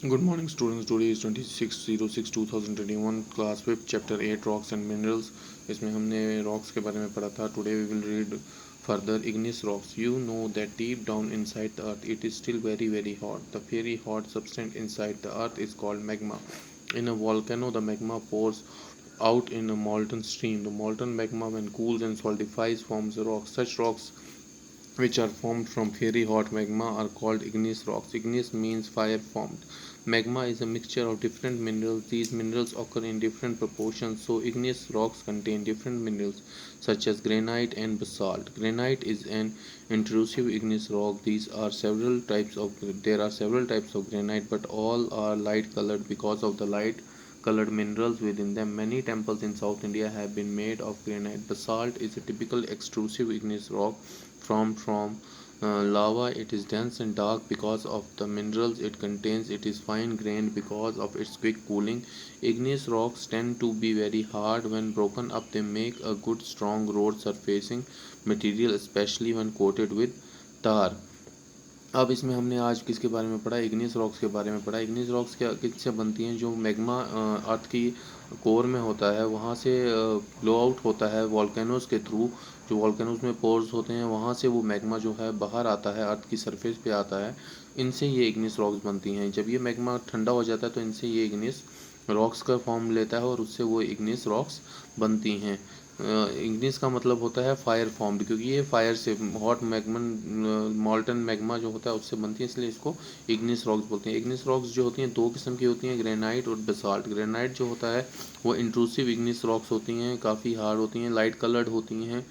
Good morning, students. Today is 26/06/2021, class 5, chapter 8, rocks and minerals. इसमें हमने rocks के बारे में पढ़ा था. Today we will read further igneous rocks. You know that deep down inside the earth it is still very very hot. The very hot substance inside the earth is called magma. In a volcano, the magma pours out in a molten stream. The molten magma, when cools and solidifies, forms a rock. Such rocks which are formed from very hot magma are called igneous rocks. Igneous means fire formed. Magma is a mixture of different minerals. These minerals occur in different proportions, so igneous rocks contain different minerals such as granite and basalt. Granite is an intrusive igneous rock. There are several types of granite, but all are light colored because of the light colored minerals within them. Many temples in South India have been made of granite. Basalt is a typical extrusive igneous rock formed from lava. It is dense and dark because of the minerals it contains. It is fine grained because of its quick cooling. Igneous rocks tend to be very hard. When broken up, they make a good strong road surfacing material, especially when coated with tar. अब इसमें हमने आज किसके बारे में पढ़ा, igneous rocks के बारे में पढ़ा. इग्नियस रॉक्स क्या किससे बनती हैं? जो मैग्मा अर्थ की कोर में होता है वहाँ से ब्लो आउट होता है वॉल्केनोज के थ्रू. जो वॉल्केनोज में पोर्स होते हैं वहाँ से वो मैग्मा जो है बाहर आता है, अर्थ की सरफेस पे आता है. इनसे ये इग्नियस रॉक्स बनती हैं. जब ये मैग्मा ठंडा हो जाता है तो इनसे ये इग्नियस रॉक्स का फॉर्म लेता है और उससे वो इग्नियस रॉक्स बनती हैं. इग्निस का मतलब होता है फायर फॉर्म्ड, क्योंकि ये फायर से हॉट मैग्मन मॉल्टन मैग्मा जो होता है उससे बनती है, इसलिए इसको इग्निस रॉक्स बोलते हैं. इग्निस रॉक्स जो होती हैं दो किस्म की होती हैं, ग्रेनाइट और बेसाल्ट. ग्रेनाइट जो होता है वो इंट्रूसिव इग्निस रॉक्स होती हैं, काफ़ी हार्ड होती हैं, लाइट कलर्ड होती हैं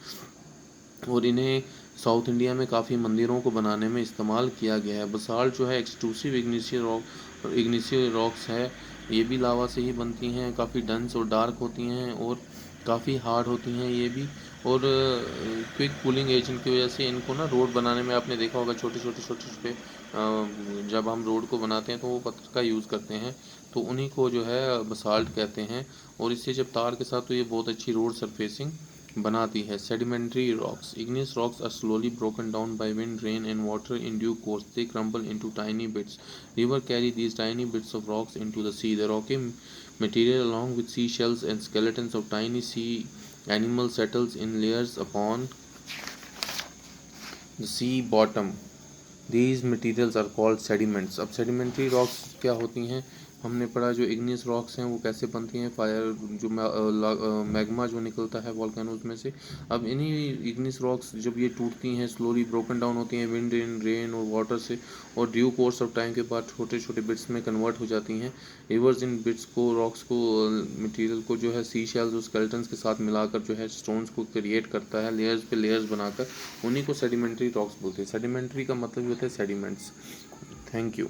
और इन्हें साउथ इंडिया में काफ़ी मंदिरों को बनाने में इस्तेमाल किया गया है. बसाल्ट जो है एक्सक्लूसिव इग्निशियल रॉक्स है. ये भी लावा से ही बनती हैं, काफ़ी डेंस और डार्क होती हैं और काफ़ी हार्ड होती हैं ये भी. और क्विक कूलिंग एजेंट की वजह से इनको ना रोड बनाने में आपने देखा होगा, छोटे छोटे जब हम रोड को बनाते हैं तो वो पत्थर का यूज़ करते हैं, तो उन्हीं को जो है बसाल्ट कहते हैं. और इससे जब तार के साथ तो ये बहुत अच्छी रोड सरफेसिंग बनाती है. Sedimentary rocks. Igneous rocks are slowly broken down by wind, rain and water in due course. They crumble into tiny bits. Rivers carry these tiny bits of rocks into the sea. The rocky material along with seashells and skeletons of tiny sea animals settles in layers upon the sea bottom. These materials are called sediments. अब sedimentary rocks क्या होती हैं हमने पढ़ा. जो igneous rocks हैं वो कैसे बनती हैं, फायर जो मैग्मा जो निकलता है वॉल्केनोज में से. अब इन्हीं इग्नियस रॉक्स जब ये टूटती हैं, स्लोली ब्रोकन डाउन होती हैं विंड रेन और वाटर से, और ड्यू कोर्स ऑफ टाइम के बाद छोटे छोटे बिट्स में कन्वर्ट हो जाती हैं. रिवर्स इन बिट्स को, रॉक्स को, मटेरियल को जो है सी शेल्स और स्केलेटन्स के साथ मिलाकर जो है स्टोन्स को क्रिएट करता है, लेयर्स पे लेयर्स बनाकर. उन्हीं को सेडिमेंट्री रॉक्स बोलते हैं. सेडिमेंट्री का मतलब ही होता है सेडिमेंट्स. Thank you.